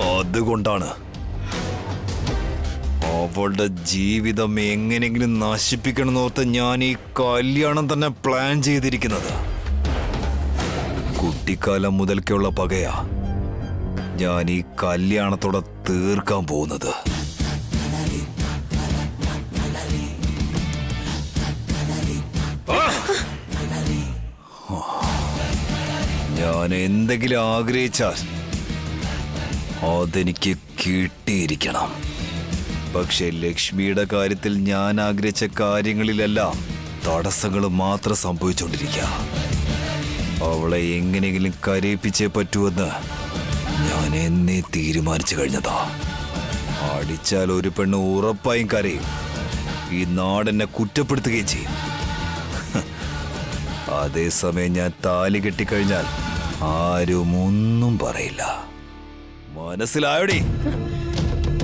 അതുകൊണ്ടാണ് അവളുടെ ജീവിതം എങ്ങനെയെങ്കിലും നശിപ്പിക്കണമെന്നോർത്ത് ഞാൻ ഈ കല്യാണം തന്നെ പ്ലാൻ ചെയ്തിരിക്കുന്നത്. കുട്ടിക്കാലം മുതൽക്കുള്ള പകയാ ഞാൻ ഈ കല്യാണത്തോടെ തീർക്കാൻ പോകുന്നത്. ഞാൻ എന്തെങ്കിലും ആഗ്രഹിച്ചാൽ അതെനിക്ക് കിട്ടിയിരിക്കണം. പക്ഷെ ലക്ഷ്മിയുടെ കാര്യത്തിൽ ഞാൻ ആഗ്രഹിച്ച കാര്യങ്ങളിലെല്ലാം തടസ്സങ്ങൾ മാത്രം സംഭവിച്ചുകൊണ്ടിരിക്കുക. അവളെ എങ്ങനെയെങ്കിലും കരയിപ്പിച്ചേ പറ്റുമെന്ന് ഞാൻ എന്നേ തീരുമാനിച്ചു കഴിഞ്ഞതാ. അടിച്ചാൽ ഒരു പെണ്ണ് ഉറപ്പായും കരയും. ഈ നാടെന്നെ കുറ്റപ്പെടുത്തുകയും ചെയ്യും. അതേസമയം ഞാൻ താലി കെട്ടിക്കഴിഞ്ഞാൽ ആരും ഒന്നും പറയില്ല. മനസ്സിലായോടി?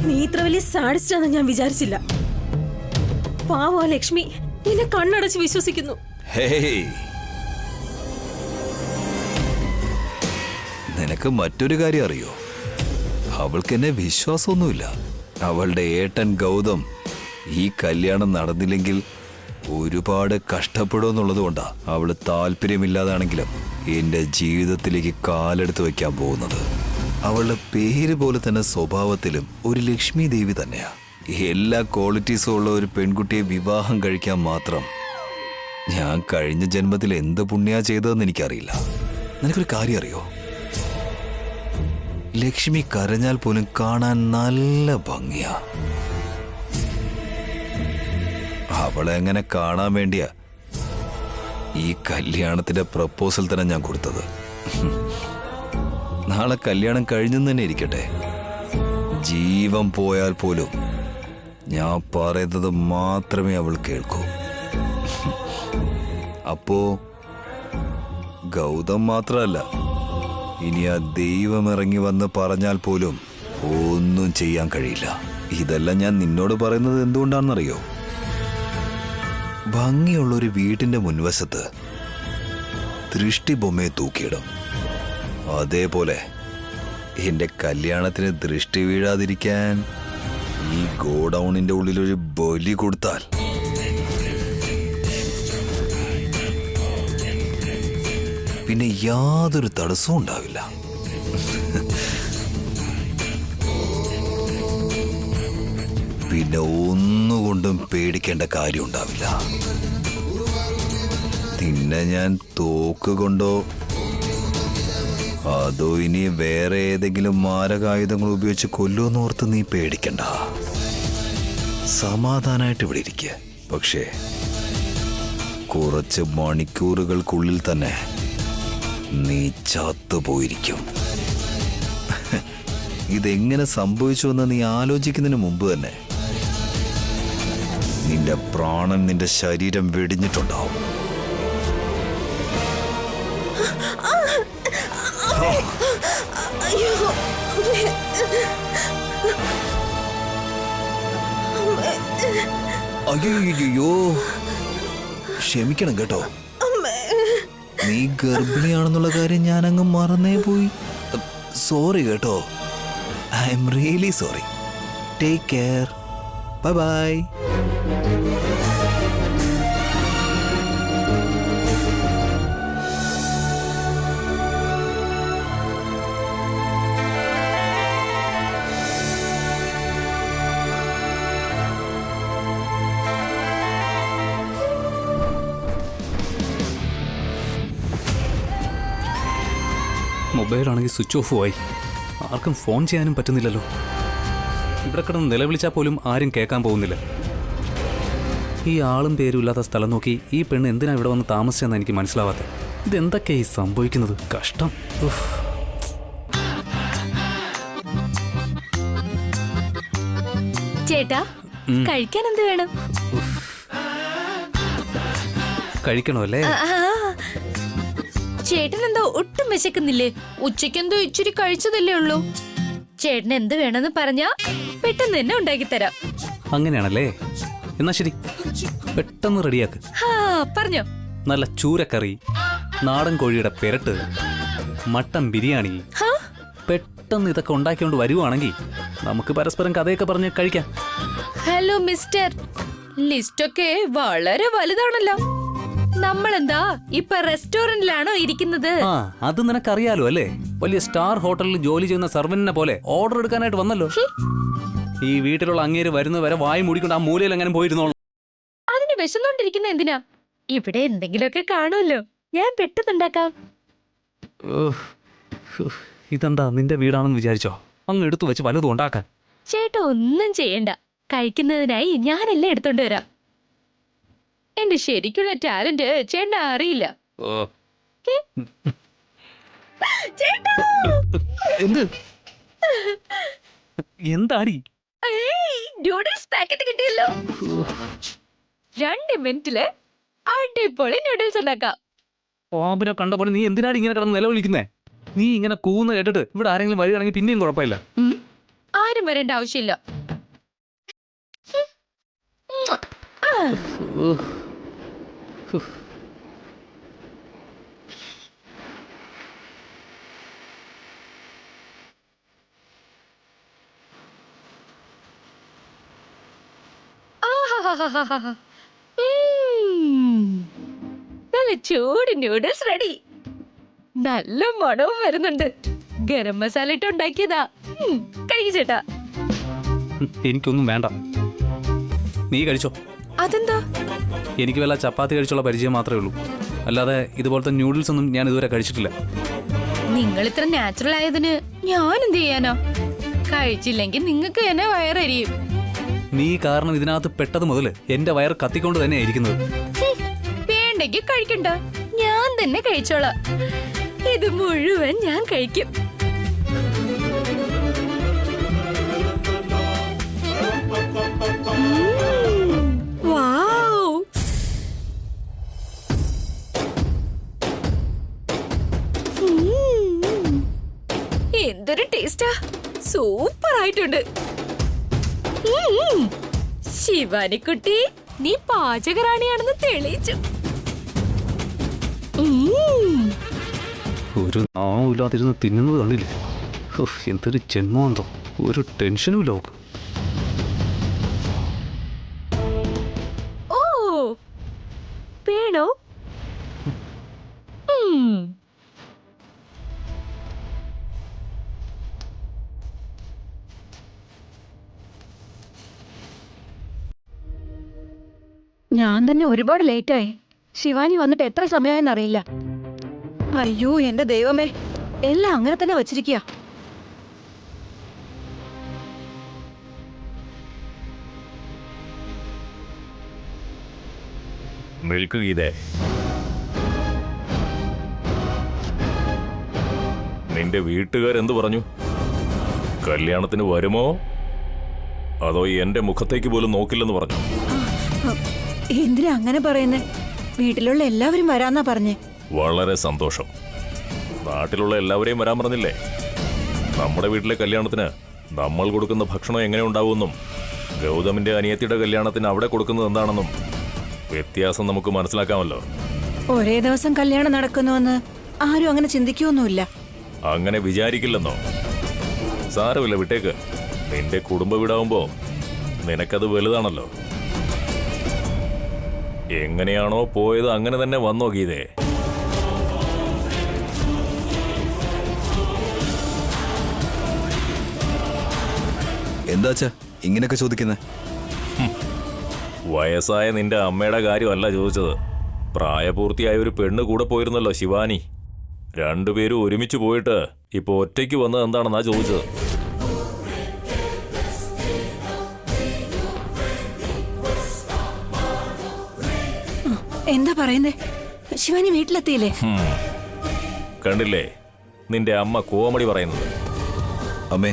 നീ ഇത്ര വലിയ സാഡിസ്റ്റാന്ന് ഞാൻ വിചാരിച്ചില്ല. പാവോ ലക്ഷ്മി നിന്നെ കണ്ണടച്ച് വിശ്വസിക്കുന്നു. ഹേയ്, നിനക്ക് മറ്റൊരു കാര്യം അറിയോ? അവൾക്ക് എന്നെ വിശ്വാസമൊന്നുമില്ല. അവളുടെ ഏട്ടൻ ഗൗതം ഈ കല്യാണം നടന്നില്ലെങ്കിൽ ഒരുപാട് കഷ്ടപ്പെടുമെന്നുള്ളത് കൊണ്ടാ അവള് താല്പര്യമില്ലാതാണെങ്കിലും എന്റെ ജീവിതത്തിലേക്ക് കാലെടുത്ത് വയ്ക്കാൻ പോകുന്നത്. അവളുടെ പേര് പോലെ തന്നെ സ്വഭാവത്തിലും ഒരു ലക്ഷ്മി ദേവി തന്നെയാ. എല്ലാ ക്വാളിറ്റീസും ഉള്ള ഒരു പെൺകുട്ടിയെ വിവാഹം കഴിക്കാൻ മാത്രം ഞാൻ കഴിഞ്ഞ ജന്മത്തിൽ എന്ത് പുണ്യാ ചെയ്തതെന്ന് എനിക്കറിയില്ല. നിനക്കൊരു കാര്യം അറിയോ? ലക്ഷ്മി കരഞ്ഞാൽ പോലും കാണാൻ നല്ല ഭംഗിയാ. അവളെ എങ്ങനെ കാണാൻ വേണ്ടിയാ ഈ കല്യാണത്തിന്റെ പ്രപ്പോസൽ തന്നെ ഞാൻ കൊടുത്തത്. നാളെ കല്യാണം കഴിഞ്ഞെന്ന് തന്നെ ഇരിക്കട്ടെ, ജീവൻ പോയാൽ പോലും ഞാൻ പറയുന്നത് മാത്രമേ അവൾ കേൾക്കൂ. അപ്പോ ഗൗതം മാത്രമല്ല, ഇനി ആ ദൈവം ഇറങ്ങി വന്ന് പറഞ്ഞാൽ പോലും ഒന്നും ചെയ്യാൻ കഴിയില്ല. ഇതെല്ലാം ഞാൻ നിന്നോട് പറയുന്നത് എന്തുകൊണ്ടാണെന്നറിയോ? ഭംഗിയുള്ളൊരു വീടിന്റെ മുൻവശത്ത് ദൃഷ്ടി ബൊമ്മയെ തൂക്കിയിടും. അതേപോലെ എന്റെ കല്യാണത്തിന് ദൃഷ്ടി വീഴാതിരിക്കാൻ ഈ ഗോഡൌണിന്റെ ഉള്ളിലൊരു ബലി കൊടുത്താൽ പിന്നെ യാതൊരു തടസ്സവും ഉണ്ടാവില്ല. പിന്നെ ഒന്നുകൊണ്ടും പേടിക്കേണ്ട കാര്യം ഉണ്ടാവില്ല. നിന്നെ ഞാൻ തോക്കുകൊണ്ടോ അതോ ഇനി വേറെ ഏതെങ്കിലും മാരകായുധങ്ങൾ ഉപയോഗിച്ച് കൊല്ലുമെന്നോർത്ത് നീ പേടിക്കണ്ട. സമാധാനായിട്ട് ഇവിടെ ഇരിക്കുക. പക്ഷേ കുറച്ച് മണിക്കൂറുകൾക്കുള്ളിൽ തന്നെ നീ ചത്തുപോയിരിക്കും. ഇതെങ്ങനെ സംഭവിച്ചുവെന്ന് നീ ആലോചിക്കുന്നതിന് മുമ്പ് തന്നെ നിന്റെ പ്രാണൻ നിന്റെ ശരീരം വെടിഞ്ഞിട്ടുണ്ടാവും. അയ്യോ, ക്ഷമിക്കണം കേട്ടോ. നീ ഗർഭിണിയാണെന്നുള്ള കാര്യം ഞാനങ്ങ് മറന്നേ പോയി. സോറി കേട്ടോ. I am really sorry. Take care. Bye bye. മൊബൈലാണെങ്കിൽ സ്വിച്ച് ഓഫ് ആയി. ആർക്കും ഫോൺ ചെയ്യാനും പറ്റുന്നില്ലല്ലോ. ഇവിടെ കിടന്ന് നിലവിളിച്ചാൽ പോലും ആരും കേൾക്കാൻ പോകുന്നില്ല. ഈ ആളും പേരും ഇല്ലാത്ത സ്ഥലം നോക്കി ഈ പെണ്ണ് എന്തിനാ ഇവിടെ വന്ന് താമസിച്ചെന്ന് എനിക്ക് മനസ്സിലാവാത്തത്. ഇതെന്തൊക്കെയായി സംഭവിക്കുന്നത്? കഷ്ടം. ചേട്ടാ, കഴിക്കാൻ എന്ത് വേണം? കഴിക്കണോ അല്ലേ? ചേട്ടൻ എന്തോ ഒട്ടും വിശക്കുന്നില്ലേ? ഉച്ചയ്ക്കെന്തോ ഇച്ചിരി കഴിച്ചതല്ലേ ഉള്ളൂ. ചേട്ടൻ എന്ത് വേണമെന്ന് പറഞ്ഞാ പെട്ടെന്ന് തന്നെ ഉണ്ടാക്കി തരാം. അങ്ങനെയാണല്ലേ? എന്നാ ശരി, പെട്ടെന്ന് റെഡിയാക്ക്. പറഞ്ഞോ. നല്ല ചൂരക്കറി, നാടൻ കോഴിയുടെ പെരട്ട്, മട്ടൻ ബിരിയാണി, പെട്ടെന്ന് പെട്ടെന്ന് ഇതൊക്കെ ഉണ്ടാക്കിക്കൊണ്ട് വരുവാണെങ്കിൽ നമുക്ക് പരസ്പരം കഥയൊക്കെ പറഞ്ഞ് കഴിക്കാം. ഹലോ മിസ്റ്റർ, ലിസ്റ്റൊക്കെ വളരെ വലുതാണല്ലോ. നമ്മളെന്താ ഇപ്പൊ റെസ്റ്റോറന്റിലാണോ ഇരിക്കുന്നത്? ആ, അത് നിനക്കറിയാലോ അല്ലേ? വലിയ സ്റ്റാർ ഹോട്ടലിൽ ജോലി ചെയ്യുന്ന സർവന്റിനെ പോലെ ഓർഡർ എടുക്കാനായിട്ട് വന്നല്ലോ. ഈ വീട്ടിലുള്ള അങ്ങേര് വരുന്നവരെ വായി മൂടിക്കൊണ്ട് ആ മൂലയിൽ എങ്ങനെ പോയിരുന്നോളൂ. അതിന് വിശന്നോണ്ടിരിക്കുന്ന എന്തിനാ? ഇവിടെ എന്തെങ്കിലുമൊക്കെ കാണുമല്ലോ, ഞാൻ പെട്ടെന്നുണ്ടാക്കാം. ഇതെന്താ നിന്റെ വീടാണെന്ന് വിചാരിച്ചോ? അങ്ങ് എടുത്തു വെച്ച് വലുതും ഉണ്ടാക്കാൻ. ചേട്ടാ ഒന്നും ചെയ്യണ്ട, കഴിക്കുന്നതിനായി ഞാനെല്ലാം എടുത്തോണ്ട് വരാം. എന്റെ ശരിക്കുള്ള ടാലന്റ് ചേട്ടൻ അറിയില്ല. ചേട്ടാ! എന്ത് എന്താടി? ഏയ്, നൂഡിൽസ് പാക്കറ്റ് കിട്ടിയല്ലോ. 2 മിനിറ്റില് അടിപൊളി നൂഡിൽസ് ഉണ്ടാക്കാം. പാമ്പിനെ കണ്ട പോലെ നീ എന്തിനാണ് ഇങ്ങനെ കിടന്ന് നിലവിളിക്കുന്നേ? നീ ഇങ്ങനെ കൂന്ന് കേട്ടിട്ട് ഇവിടെ ആരെങ്കിലും വരികയാണെങ്കിൽ പിന്നെയും കുഴപ്പമില്ല. ആരും വരേണ്ട ആവശ്യമില്ല. ആഹാഹാഹാഹാ. നല്ല ചൂട് നൂഡിൽസ് റെഡി. നല്ല മണവും വരുന്നുണ്ട്. ഗരം മസാല ഇട്ട് ഉണ്ടാക്കിയതാ. കഴിക്കു ചേട്ടാ. എനിക്കൊന്നും വേണ്ട, നീ കഴിച്ചോ. അതെന്താ? എനിക്ക് വല്ല ചപ്പാത്തി കഴിച്ചുള്ള പരിചയം മാത്രമേ ഉള്ളൂ, അല്ലാതെ ഇതുപോലത്തെ ന്യൂഡിൽസ് ഒന്നും ഞാൻ ഇതുവരെ കഴിച്ചിട്ടില്ല. നിങ്ങൾ ഇത്ര നാച്ചുറൽ ആയതിന് ഞാൻ എന്ത് ചെയ്യാനാ? കഴിച്ചില്ലെങ്കിൽ നിങ്ങൾക്ക് എന്നെ വയറരിയും. നീ കാരണം ഇതിനകത്ത് പെട്ടത് മുതൽ എന്റെ വയർ കത്തിക്കൊണ്ട് തന്നെയാ ഇരിക്കുന്നത്. വേണ്ടെങ്കിൽ കഴിക്കണ്ട, ഞാൻ തന്നെ കഴിച്ചോളാം. ഇത് മുഴുവൻ ഞാൻ കഴിക്കും. വൗ! എന്തൊരു ടേസ്റ്റാ, സൂപ്പർ ആയിട്ടുണ്ട്. ശിവാനിക്കുട്ടി, നീ പാചകറാണിയാണെന്ന് തെളിയിച്ചു. ഒരു നാവില്ലാതിരുന്ന് തിന്നുന്നത് കണ്ടില്ലേ? എന്തൊരു ജന്മന്തോ, ഒരു ടെൻഷനും ഇല്ല. ഓ, വേണോ? ഞാൻ തന്നെ ഒരുപാട് ലേറ്റായി. ശിവാനി വന്നിട്ട് എത്ര സമയമായെന്നറിയില്ല. അയ്യോ എന്റെ ദൈവമേ, എല്ലാം അങ്ങനെ തന്നെ വച്ചിരിക്കുക. നിൽക്കു ഗീതേ, നിന്റെ വീട്ടുകാരെന്ത് പറഞ്ഞു? കല്യാണത്തിന് വരുമോ അതോ എന്റെ മുഖത്തേക്ക് പോലും നോക്കില്ലെന്ന് പറഞ്ഞു? എന്തിനാ അങ്ങനെ പറയുന്നേ? വീട്ടിലുള്ള എല്ലാവരും വരാന്നാ പറഞ്ഞേ. വളരെ സന്തോഷം. നാട്ടിലുള്ള എല്ലാവരെയും വരാൻ പറഞ്ഞില്ലേ? നമ്മുടെ വീട്ടിലെ കല്യാണത്തിന് നമ്മൾ കൊടുക്കുന്ന ഭക്ഷണം എങ്ങനെ ഉണ്ടാവുമെന്നും ഗൗതമിന്റെ അനിയത്തിയുടെ കല്യാണത്തിന് അവിടെ കൊടുക്കുന്നത് എന്താണെന്നും വ്യത്യാസം നമുക്ക് മനസ്സിലാക്കാമല്ലോ. ഒരേ ദിവസം കല്യാണം നടക്കുന്നുവെന്ന് ആരും അങ്ങനെ ചിന്തിക്കുവൊന്നുമില്ല. അങ്ങനെ വിചാരിക്കില്ലെന്നോ? സാരമില്ല, വിട്ടേക്ക്. നിന്റെ കുടുംബ വീടാവുമ്പോ നിനക്കത് വലുതാണല്ലോ. എങ്ങനെയാണോ പോയത് അങ്ങനെ തന്നെ വന്നോ ഗീതേ? എന്താച്ചാ ഇങ്ങനെയൊക്കെ ചോദിക്കുന്നേ? വയസ്സായ നിന്റെ അമ്മയുടെ കാര്യമല്ല ചോദിച്ചത്. പ്രായപൂർത്തിയായ ഒരു പെണ്ണ് കൂടെ പോയിരുന്നല്ലോ, ശിവാനി. രണ്ടുപേരും ഒരുമിച്ച് പോയിട്ട് ഇപ്പൊ ഒറ്റയ്ക്ക് വന്നത് എന്താണെന്നാ ചോദിച്ചത്. എന്താ പറയുന്നേ? ശിവാനി വീട്ടിലെത്തിയില്ലേ? കണ്ടില്ലേ നിന്റെ അമ്മ കോമഡി പറയുന്നത്? അമ്മേ,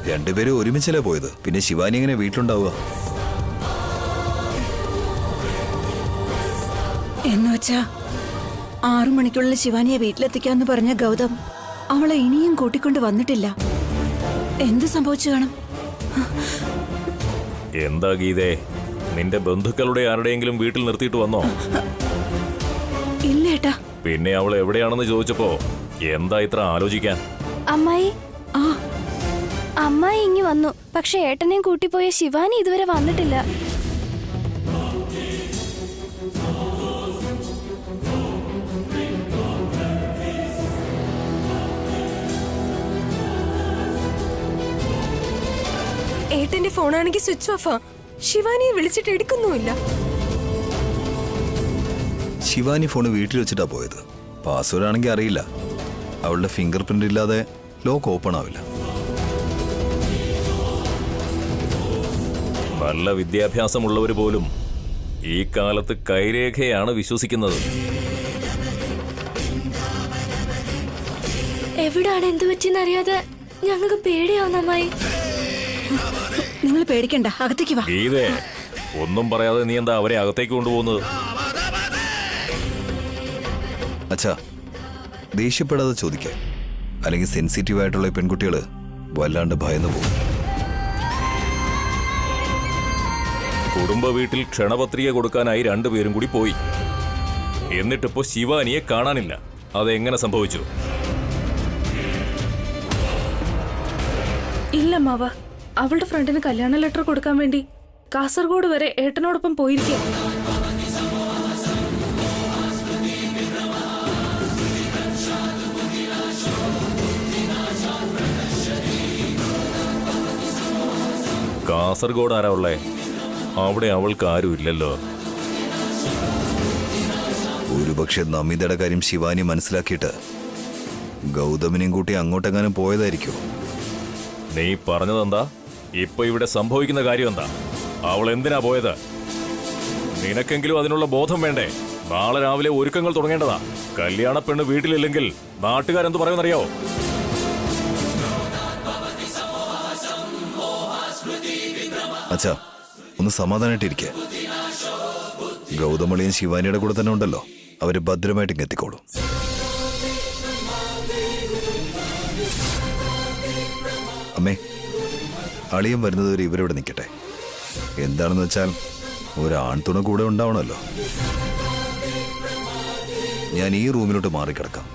രണ്ടുപേരും ഒരുമിച്ചല്ലേ പോയത്, പിന്നെ ശിവാനി എങ്ങനെ വീട്ടിലുണ്ടാവുക? എന്നുവെച്ചാ 6 മണിക്കുള്ളിൽ ശിവാനിയെ വീട്ടിലെത്തിക്കാന്ന് പറഞ്ഞ ഗൗതം അവളെ ഇനിയും കൂട്ടിക്കൊണ്ട് വന്നിട്ടില്ല. എന്ത് സംഭവിച്ചു കാണും? എന്താ ഗീതേ, നിന്റെ ബന്ധുക്കളുടെ ആരുടെയെങ്കിലും വീട്ടിൽ നിർത്തിയിട്ട് വന്നോ? ഇല്ലേട്ടാ. പിന്നെ അവൾ എവിടെയാണെന്ന് ചോദിച്ചപ്പോ എന്താ ഇത്ര ആലോചിക്കാൻ? അമ്മായി, അമ്മായി ഇങ്ങി വന്നു. പക്ഷെ ഏട്ടനെയും കൂട്ടിപ്പോയ ശിവാനി ഇതുവരെ വന്നിട്ടില്ല. ഏട്ടന്റെ ഫോണാണെങ്കിൽ സ്വിച്ച് ഓഫാ. ശിവാനിയെ വിളിച്ചിട്ട് എടുക്കുന്നുമില്ല. ശിവാനി ഫോൺ വീട്ടിൽ വെച്ചിട്ടാ പോയത്. പാസ്വേഡ് ആണെങ്കിൽ അറിയില്ല. അവളുടെ ഫിംഗർ പ്രിന്റ് ഇല്ലാതെ ലോക്ക് ഓപ്പൺ ആവില്ല. നല്ല വിദ്യാഭ്യാസമുള്ളവർ പോലും ഈ കാലത്ത് കൈരേഖയാണ് വിശ്വസിക്കുന്നത്. എവിടാണ് എന്തു പറ്റിയെന്നറിയാതെ ഞങ്ങൾക്ക് പേടിയാവുന്ന അമ്മായി. നിങ്ങൾ പേടിക്കണ്ട, അകത്തേക്ക് വാ. ഗീതേ, ഒന്നും പറയാതെ നീ എന്താ അവരെ അകത്തേക്ക് കൊണ്ടുപോകുന്നത്? അച്ഛാ, ദേഷ്യപ്പെടാതെ ചോദിക്കാം. അല്ലെങ്കിൽ സെൻസിറ്റീവ് ആയിട്ടുള്ള ഈ പെൺകുട്ടികള് വല്ലാണ്ട് ഭയന്നു പോകും. കുടുംബ വീട്ടിൽ ക്ഷണപത്രിക കൊടുക്കാനായി രണ്ടുപേരും കൂടി പോയി. എന്നിട്ടിപ്പോ ശിവാനിയെ കാണാനില്ല. അതെങ്ങനെ സംഭവിച്ചു? ഇല്ല മാവ, അവളുടെ ഫ്രണ്ടിന് കല്യാണ ലെറ്റർ കൊടുക്കാൻ വേണ്ടി കാസർഗോഡ് വരെ ഏട്ടനോടൊപ്പം പോയിരിക്കും. കാസർഗോഡ് ആരാ ഉള്ളേ? അവിടെ അവൾക്ക് ആരും ഇല്ലല്ലോ. ഒരുപക്ഷെ നമിതയുടെ കാര്യം ശിവാനി മനസ്സിലാക്കിയിട്ട് ഗൗതമിനെയും കൂട്ടി അങ്ങോട്ടെങ്ങാനും പോയതായിരിക്കും. നീ പറഞ്ഞതെന്താ? ഇപ്പൊ ഇവിടെ സംഭവിക്കുന്ന കാര്യം എന്താ? അവൾ എന്തിനാ പോയത്? നിനക്കെങ്കിലും അതിനുള്ള ബോധം വേണ്ടേ? നാളെ രാവിലെ ഒരുക്കങ്ങൾ തുടങ്ങേണ്ടതാ. കല്യാണ പെണ്ണ് വീട്ടിലില്ലെങ്കിൽ നാട്ടുകാരെന്ത് പറയുമെന്നറിയാവോ? അച്ഛാ, ഒന്ന് സമാധാനമായിട്ടിരിക്കെ. ഗൗതമളിയും ശിവാനിയുടെ കൂടെ തന്നെ ഉണ്ടല്ലോ. അവര് ഭദ്രമായിട്ട് ഇങ്ങ് എത്തിക്കോളും. അമ്മേ, അളിയൻ വരുന്നതുവരെ ഇവരിവിടെ നിൽക്കട്ടെ. എന്താണെന്ന് വെച്ചാൽ ഒരാൺതുണ കൂടെ ഉണ്ടാവണമല്ലോ. ഞാൻ ഈ റൂമിലോട്ട് മാറിക്കിടക്കാം.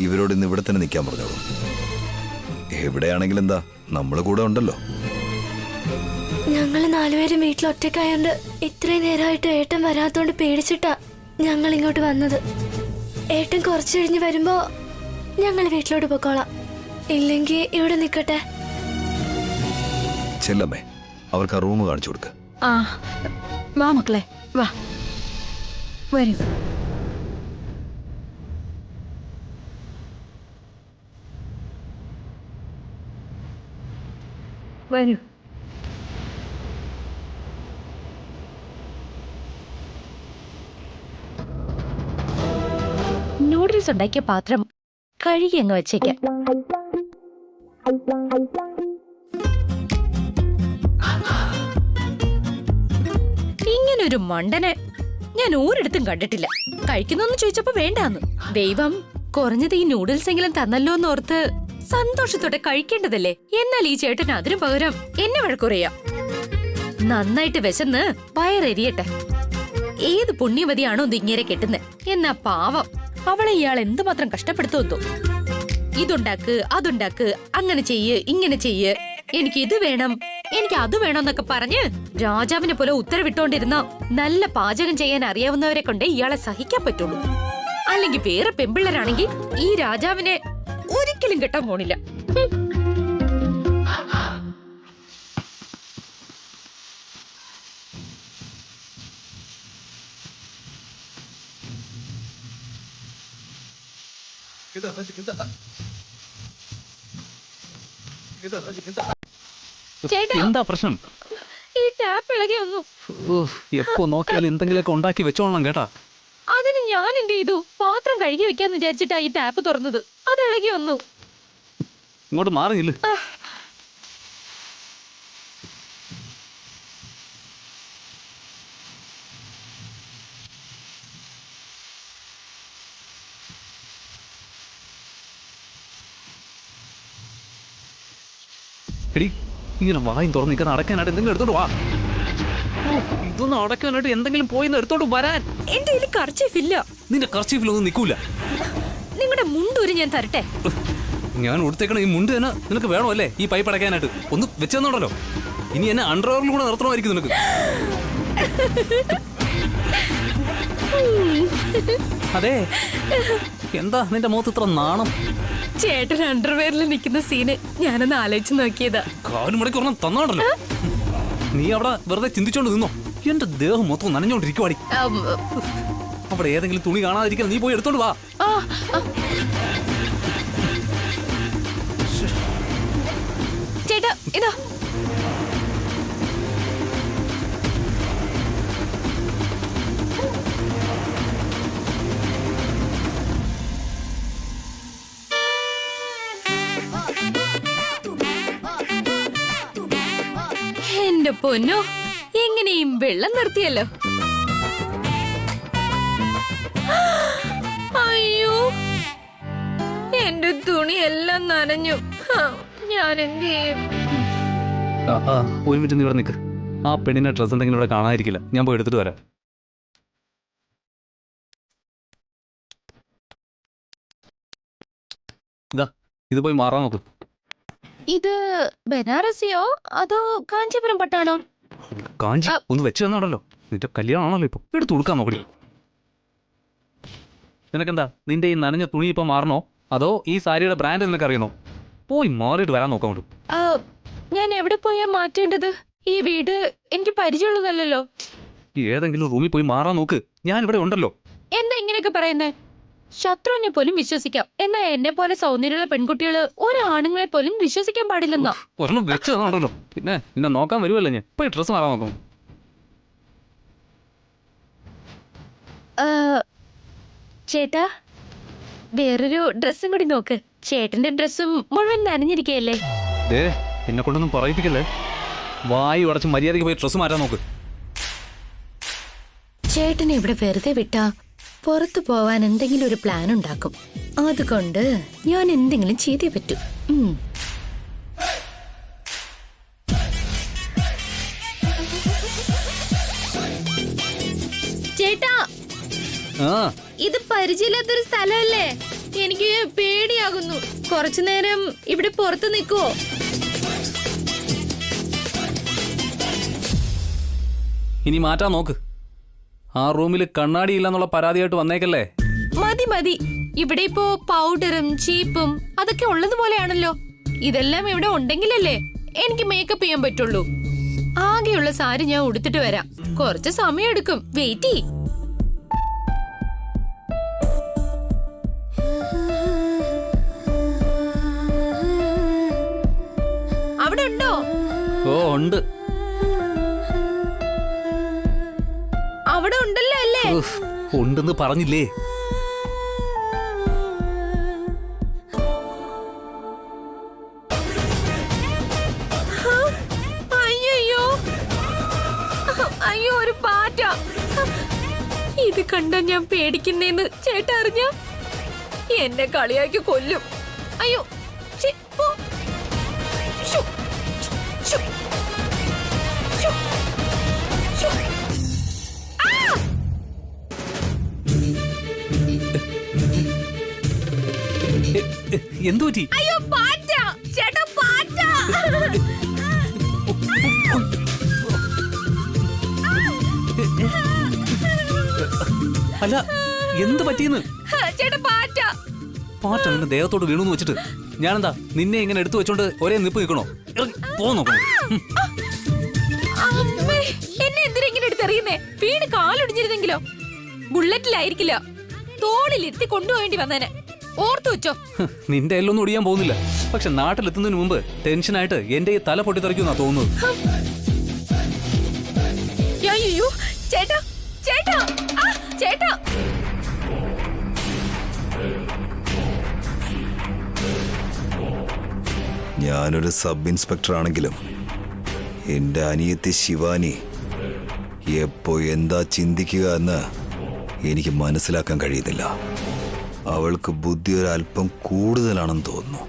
ഇവരോട് ഇന്ന് ഇവിടെ തന്നെ നിൽക്കാൻ പറഞ്ഞോളൂ. എവിടെയാണെങ്കിലും എന്താ, നമ്മൾ കൂടെ ഉണ്ടല്ലോ. ഞങ്ങള് നാലുപേരും വീട്ടിൽ ഒറ്റക്കായോണ്ട് ഇത്രയും നേരമായിട്ട് ഏട്ടൻ വരാത്തോണ്ട് പേടിച്ചിട്ടാ ഞങ്ങൾ ഇങ്ങോട്ട് വന്നത്. ഏട്ടൻ കുറച്ചു കഴിഞ്ഞ് വരുമ്പോ ഞങ്ങൾ വീട്ടിലോട്ട് പോയിക്കോളാം. ഇല്ലെങ്കിൽ ഇവിടെ നിക്കട്ടെ. ചെല്ലമ്മേ, അവർക്ക് ആ റൂം കാണിച്ചു കൊടുക്ക. ആ, വാ മക്കളെ, വാ, വരൂ. വരൂ. നൂഡിൽസ് ഉണ്ടാക്കിയ പാത്രം കഴുകി അങ്ങ് വെച്ചേക്കാം. ഇങ്ങനൊരു മണ്ടനെ ഞാൻ ഒരിടത്തും കണ്ടിട്ടില്ല. കഴിക്കുന്നൊന്നും ചോദിച്ചപ്പോ വേണ്ടാന്ന്. ദൈവം കുറഞ്ഞത് ഈ നൂഡിൽസ് എങ്കിലും തന്നല്ലോ എന്നോർത്ത് സന്തോഷത്തോടെ കഴിക്കേണ്ടതല്ലേ. എന്നാൽ ഈ ചേട്ടൻ അതിനു പകരം എന്നെ വഴക്കുറയാം. നന്നായിട്ട് വിശന്ന് വയറെരിയട്ടെ. ഏത് പുണ്യമതിയാണോ ഇതിങ്ങനെ കെട്ടുന്നത്? എന്നാ പാവം, അവളെ ഇയാൾ എന്തുമാത്രം കഷ്ടപ്പെടുത്തുമെന്നോ. ഇതുണ്ടാക്ക്, അതുണ്ടാക്ക്, അങ്ങനെ ചെയ്യ്, ഇങ്ങനെ ചെയ്യ്, എനിക്ക് ഇത് വേണം, എനിക്ക് അത് വേണമെന്നൊക്കെ പറഞ്ഞ് രാജാവിനെ പോലെ ഉത്തരവിട്ടോണ്ടിരുന്ന നല്ല പാചകം ചെയ്യാൻ അറിയാവുന്നവരെ കൊണ്ട് ഇയാളെ സഹിക്കാൻ പറ്റുള്ളൂ. അല്ലെങ്കിൽ വേറെ പെമ്പിള്ളരാണെങ്കിൽ ഈ രാജാവിനെ ഒരിക്കലും കെട്ടാൻ പോണില്ല. എന്താ പ്രശ്നം? ഈ ടാപ്പ് ഇളകി വന്നു. എപ്പോ നോക്കിയാലും എന്തെങ്കിലുമൊക്കെ ഉണ്ടാക്കി വെച്ചോളണം കേട്ടാ. അതിന് ഞാൻ എന്ത് ചെയ്തു? പാത്രം കഴുകി വെക്കാന്ന് വിചാരിച്ചിട്ടാ ഈ ടാപ്പ് തുറന്നത്. അത് ഇളകി വന്നു. ഇങ്ങോട്ട് മാറിയില്ല. എടി, ഇങ്ങനെ വായും തുറന്ന് നിൽക്കാൻ അടയ്ക്കാനായിട്ട് എന്തെങ്കിലും എടുത്തോണ്ട് വാ. ഇതൊന്നും അടയ്ക്കാനായിട്ട് എന്തെങ്കിലും പോയി എടുത്തോണ്ട് വരാൻ. എന്റെ കയ്യിൽ കർച്ചീഫ് ഇല്ല. നിന്റെ കർച്ചീഫിലൊന്നും നിൽക്കൂല. നിങ്ങളുടെ മുണ്ടൂരി ഞാൻ തരട്ടെ. ഞാൻ ഉടുത്തേക്കണ ഈ മുണ്ട് തന്നെ നിനക്ക് വേണോ അല്ലേ ഈ പൈപ്പ് അടയ്ക്കാനായിട്ട് ഒന്ന് വെച്ചെന്നുണ്ടല്ലോ. ഇനി എന്നെ അണ്ടർവെയറിൽ കൂടെ നിർത്തണമായിരിക്കും നിനക്ക്. അതെ, എന്താ നിന്റെ മുഖത്ത് ഇത്ര നാണം? ചേട്ടൻ അണ്ടർവെയറിൽ നിൽക്കുന്ന സീന് ഞാനൊന്ന് ആലോചിച്ച് നോക്കിയതാ. 4 മണിക്കൂർ ഒരെണ്ണം തന്നോണ്ടല്ലോ. നീ അവിടെ വെറുതെ ചിന്തിച്ചോണ്ട് നിന്നോ? എന്റെ ദേഹം മൊത്തം നനഞ്ഞോണ്ടിരിക്കുവാടി. അവിടെ ഏതെങ്കിലും തുണി കാണാതിരിക്കാൻ നീ പോയി എടുത്തോണ്ട് വാ. ചേട്ടാ ഇതാ. എന്റെ പൊന്നോ, എങ്ങനെയും വെള്ളം നിർത്തിയല്ലോ. അയ്യോ, എന്റെ തുണി എല്ലാം നനഞ്ഞു. ഞാൻ എന്ത് ചെയ്യും? ഒരു മിനിറ്റ് നീ ഇവിടെ നിൽക്ക്. ആ പെണ്ണിന്റെ ഡ്രസ്സ് എന്തെങ്കിലും ഇവിടെ കാണാതിരിക്കില്ല. ഞാൻ പോയി എടുത്തിട്ട് വരാം. ഇതാ, ഇത് പോയി മാറാൻ നോക്ക്. ഇത് ബനാറസിയോ അതോ കാഞ്ചീപുരം പട്ടാണോ? കാഞ്ചി ഒന്ന് വെച്ച് തന്നാണല്ലോ. നിന്റെ കല്യാണമാണല്ലോ ഇപ്പൊ. എടുത്ത് കൊടുക്കാൻ നോക്കടി. നിനക്കെന്താ നിന്റെ ഈ നനഞ്ഞ തുണി ഇപ്പൊ മാറണോ അതോ ഈ സാരിയുടെ ബ്രാൻഡ് നിനക്ക് അറിയണോ? പോയി മാറിയിട്ട് വരാൻ നോക്കാൻ കൊണ്ട്. ഞാൻ എവിടെ പോയാ മാറ്റേണ്ടത്? ഈ വീട് എനിക്ക് പരിചയമുള്ളതല്ലോ. ഏതെങ്കിലും റൂമിൽ പോയി മാറാൻ നോക്ക്. ഞാൻ ഇവിടെ ഉണ്ടല്ലോ. എന്താ ഇങ്ങനെയൊക്കെ പറയുന്നേ? ശത്രുവിനെ പോലും വിശ്വസിക്കാം, എന്നാ എന്നെ പോലെ സൗന്ദര്യമുള്ള പെൺകുട്ടികള് ഒരാണുങ്ങളെ പോലും വിശ്വസിക്കാൻ പാടില്ലെന്നാ. ഒരെണ്ണം വെച്ച് തന്നാണല്ലോ. പിന്നെ നിന്നെ നോക്കാൻ വരുമല്ലോ. ഞാൻ പോയി ഡ്രസ്സ് മാറാൻ നോക്കാം. ചേട്ടാ, വേറൊരു ഡ്രസ്സും കൂടി നോക്ക്. ചേട്ടന്റെ ഡ്രസ്സും മുഴുവൻ നനഞ്ഞിരിക്കയല്ലേ. എന്നെ കൊണ്ടൊന്നും പറയിപ്പിക്കല്ലേ. വായു അടച്ച് മര്യാദയ്ക്ക് പോയി ഡ്രസ്സ് മാറ്റാൻ നോക്ക്. ചേട്ടനെ ഇവിടെ വെറുതെ വിട്ടാ പുറത്തു പോവാൻ എന്തെങ്കിലും ഒരു പ്ലാൻ ഉണ്ടാക്കും. അതുകൊണ്ട് ഞാൻ എന്തെങ്കിലും ചെയ്തേ പറ്റൂ. ചേട്ടാ, ഇത് പരിചയമില്ലാത്തൊരു സ്ഥലമല്ലേ? എനിക്ക് പേടിയാകുന്നു. കുറച്ചു നേരം ഇവിടെ പുറത്ത് നിൽക്കുവോ? ഇനി മാറ്റാൻ നോക്ക്. ആ റൂമിൽ കണ്ണാടി ഇല്ലെന്നുള്ള പരാതിയായിട്ട് വന്നേക്കല്ലേ. മതി മതി. ഇവിടെ ഇപ്പോ പൗഡറും ചീപ്പും അതൊക്കെ ഉള്ളതുപോലെയാണല്ലോ. ഇതെല്ലാം ഇവിടെ ഉണ്ടെങ്കിലല്ലേ എനിക്ക് മേക്കപ്പ് ചെയ്യാൻ പറ്റുള്ളൂ. ആകെയുള്ള സാരി ഞാൻ ഉടുത്തിട്ട് വരാം. കുറച്ച് സമയം എടുക്കും. വെയിറ്റ് ചെയ്. അവിടെ ഉണ്ടോ? ഓ ഉണ്ട്. അവിടെ ഉണ്ടല്ലോ അല്ലേ? ഉണ്ടെന്ന് പറഞ്ഞില്ലേ. അയ്യോ അയ്യോ, ഒരു പാറ്റ. ഇത് കണ്ട ഞാൻ പേടിക്കുന്നേന്ന് ചേട്ടാ അറിഞ്ഞ എന്നെ കളിയാക്കി കൊല്ലും. അയ്യോ, പോ. ശു, ശു, ശു, ശു. എന്തു പറ്റി? അയ്യോ, പാറ്റ ചേട്ടാ, പാറ്റ. അല്ല, എന്ത് പറ്റിയെന്ന്? ചേട്ടാ, പാറ്റ. പാറ്റ നിന്റെ ദേഹത്തോട് വീണു വെച്ചിട്ട് ഞാനെന്താ നിന്നെ ഇങ്ങനെ എടുത്തു വെച്ചോണ്ട് ഒരേ നിപ്പ് നിൽക്കണോ? പോ നോക്കണം. എന്നെ എന്തിനാ ഇങ്ങനെ എടുത്തെറിയുന്നേ? വീട് കാലൊടിഞ്ഞിരുന്നെങ്കിലോ? ബുള്ളറ്റിലായിരിക്കില്ല, തോളിലിരുത്തി കൊണ്ടുപോവേണ്ടി വന്നേനെ. ഓർത്തു വെച്ചോ. നിന്റെ എല്ലൊന്നും ഒടിയാൻ പോകുന്നില്ല. പക്ഷെ നാട്ടിലെത്തുന്നതിന് മുമ്പ് ടെൻഷനായിട്ട് എന്റെ ഈ തല പൊട്ടിത്തെറിക്കുന്നാ തോന്നുന്നത്. അയ്യോ, ചേട്ടാ ചേട്ടാ ചേട്ടാ. ഞാനൊരു സബ് ഇൻസ്പെക്ടർ ആണെങ്കിലും എൻ്റെ അനിയത്തി ശിവാനി എപ്പോ എന്താ ചിന്തിക്കുക എന്ന് എനിക്ക് മനസ്സിലാക്കാൻ കഴിയുന്നില്ല. അവൾക്ക് ബുദ്ധി ഒരല്പം കൂടുതലാണെന്ന് തോന്നുന്നു.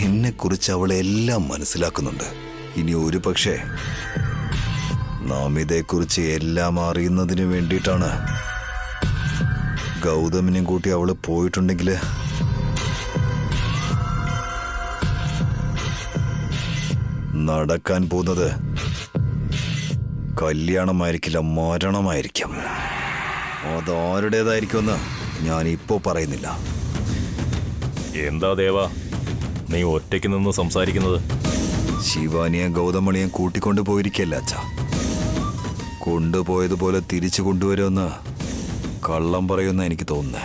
എന്നെക്കുറിച്ച് അവളെല്ലാം മനസ്സിലാക്കുന്നുണ്ട്. ഇനി ഒരു പക്ഷേ നാം ഇതേക്കുറിച്ച് എല്ലാം അറിയുന്നതിന് വേണ്ടിയിട്ടാണ് ഗൗതമിനെയും കൂട്ടി അവള് പോയിട്ടുണ്ടെങ്കിൽ നടക്കാൻ പോകുന്നത് കല്യാണമായിരിക്കില്ല, മരണമായിരിക്കും. അതാരുടേതായിരിക്കുമെന്ന് ഞാൻ ഇപ്പോ പറയുന്നില്ല. എന്താ ദേവാ നീ ഒറ്റയ്ക്ക് നിന്ന് സംസാരിക്കുന്നത്? ശിവാനിയും ഗൗതമണിയും കൂട്ടിക്കൊണ്ടു പോയിരിക്കല്ല അച്ഛ. കൊണ്ടുപോയതുപോലെ തിരിച്ചു കൊണ്ടുവരുമെന്ന് കള്ളം പറയുമെന്ന് എനിക്ക് തോന്നുന്നേ.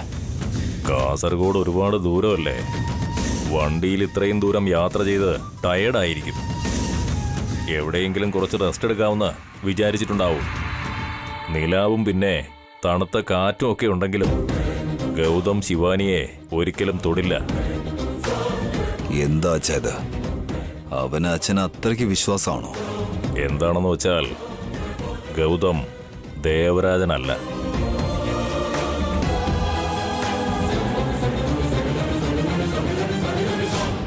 കാസർഗോഡ് ഒരുപാട് ദൂരമല്ലേ? വണ്ടിയിൽ ഇത്രയും ദൂരം യാത്ര ചെയ്ത് ടയേർഡായിരിക്കും. എവിടെയെങ്കിലും കുറച്ച് റെസ്റ്റ് എടുക്കാമെന്ന് വിചാരിച്ചിട്ടുണ്ടാവും. നിലാവും പിന്നെ തണുത്ത കാറ്റും ഒക്കെ ഉണ്ടെങ്കിലും ഗൗതം ശിവാനിയെ ഒരിക്കലും തൊടില്ല. എന്താ അച്ഛ ഇത്? അവന് അച്ഛന് അത്രയ്ക്ക് വിശ്വാസമാണോ? എന്താണെന്ന് വെച്ചാൽ ഗൗതം ദേവരാജനല്ല.